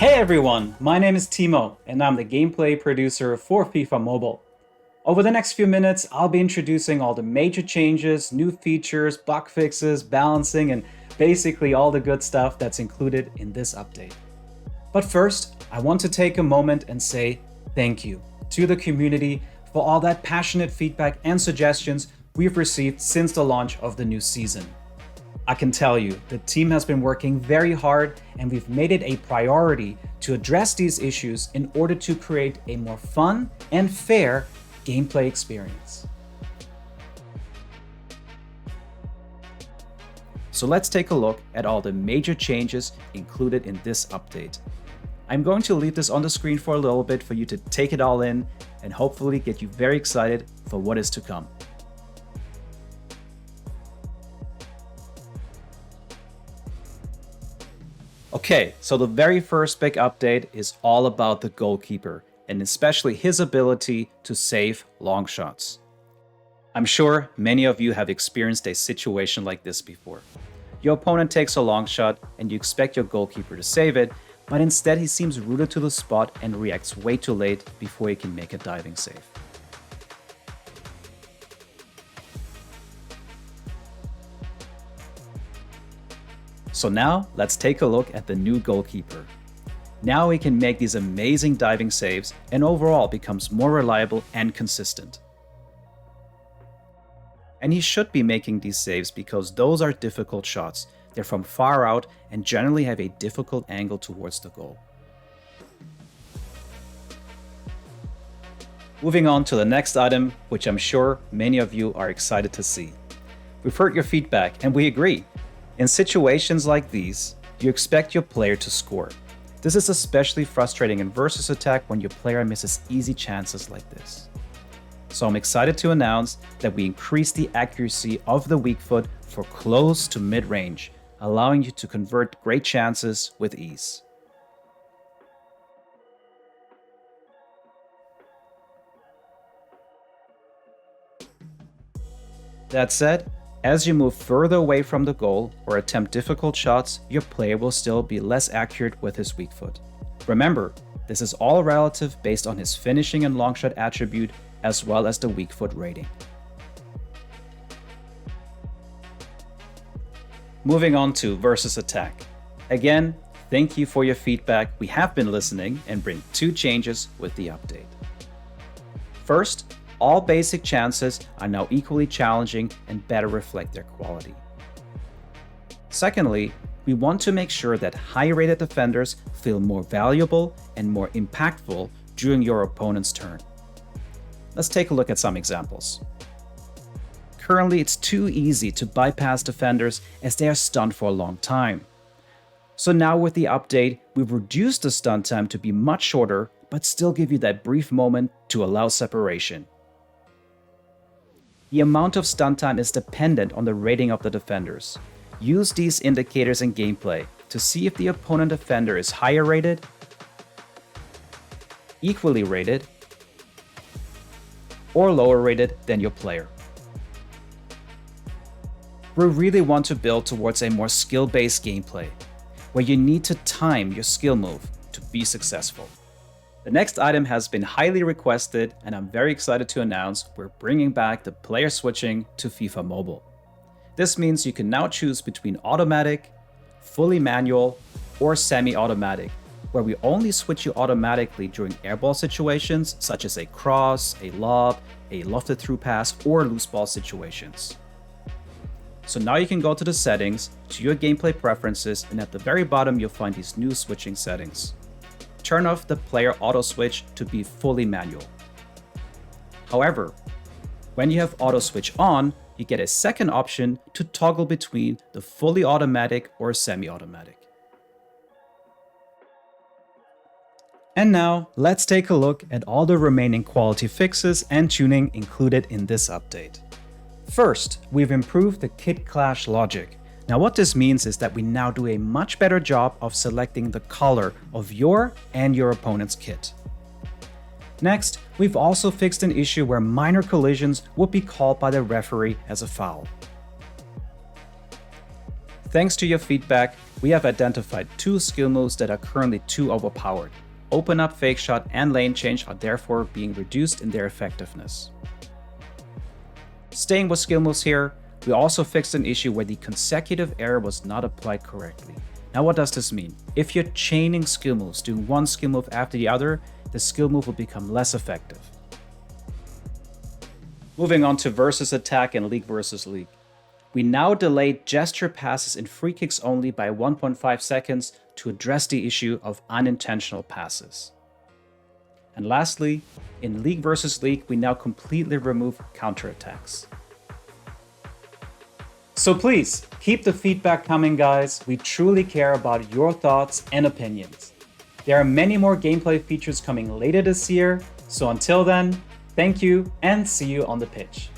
Hey everyone, my name is Timo, and I'm the gameplay producer for FIFA Mobile. Over the next few minutes, I'll be introducing all the major changes, new features, bug fixes, balancing, and basically all the good stuff that's included in this update. But first, I want to take a moment and say thank you to the community for all that passionate feedback and suggestions we've received since the launch of the new season. I can tell you, the team has been working very hard and we've made it a priority to address these issues in order to create a more fun and fair gameplay experience. So let's take a look at all the major changes included in this update. I'm going to leave this on the screen for a little bit for you to take it all in and hopefully get you very excited for what is to come. Okay, so the very first big update is all about the goalkeeper, and especially his ability to save long shots. I'm sure many of you have experienced a situation like this before. Your opponent takes a long shot and you expect your goalkeeper to save it, but instead he seems rooted to the spot and reacts way too late before he can make a diving save. So now let's take a look at the new goalkeeper. Now he can make these amazing diving saves and overall becomes more reliable and consistent. And he should be making these saves because those are difficult shots. They're from far out and generally have a difficult angle towards the goal. Moving on to the next item, which I'm sure many of you are excited to see. We've heard your feedback and we agree. In situations like these, you expect your player to score. This is especially frustrating in versus attack when your player misses easy chances like this. So I'm excited to announce that we increased the accuracy of the weak foot for close to mid-range, allowing you to convert great chances with ease. That said, as you move further away from the goal or attempt difficult shots, your player will still be less accurate with his weak foot. Remember, this is all relative based on his finishing and long shot attribute as well as the weak foot rating. Moving on to versus attack. Again, thank you for your feedback. We have been listening and bring two changes with the update. First, all basic chances are now equally challenging and better reflect their quality. Secondly, we want to make sure that high-rated defenders feel more valuable and more impactful during your opponent's turn. Let's take a look at some examples. Currently, it's too easy to bypass defenders as they are stunned for a long time. So now with the update, we've reduced the stun time to be much shorter, but still give you that brief moment to allow separation. The amount of stun time is dependent on the rating of the defenders. Use these indicators in gameplay to see if the opponent defender is higher rated, equally rated, or lower rated than your player. We really want to build towards a more skill-based gameplay, where you need to time your skill move to be successful. The next item has been highly requested, and I'm very excited to announce we're bringing back the player switching to FIFA Mobile. This means you can now choose between automatic, fully manual, or semi-automatic, where we only switch you automatically during airball situations such as a cross, a lob, a lofted through pass, or loose ball situations. So now you can go to the settings, to your gameplay preferences, and at the very bottom you'll find these new switching settings. Turn off the player auto switch to be fully manual. However, when you have auto switch on, you get a second option to toggle between the fully automatic or semi-automatic. And now let's take a look at all the remaining quality fixes and tuning included in this update. First, we've improved the kit clash logic. Now what this means is that we now do a much better job of selecting the color of your and your opponent's kit. Next, we've also fixed an issue where minor collisions would be called by the referee as a foul. Thanks to your feedback, we have identified 2 skill moves that are currently too overpowered. Open up, fake shot, and lane change are therefore being reduced in their effectiveness. Staying with skill moves here, we also fixed an issue where the consecutive error was not applied correctly. Now what does this mean? If you're chaining skill moves, doing one skill move after the other, the skill move will become less effective. Moving on to versus attack and league versus league. We now delay gesture passes in free kicks only by 1.5 seconds to address the issue of unintentional passes. And lastly, in league versus league, we now completely remove counterattacks. So please, keep the feedback coming, guys. We truly care about your thoughts and opinions. There are many more gameplay features coming later this year, so until then, thank you and see you on the pitch.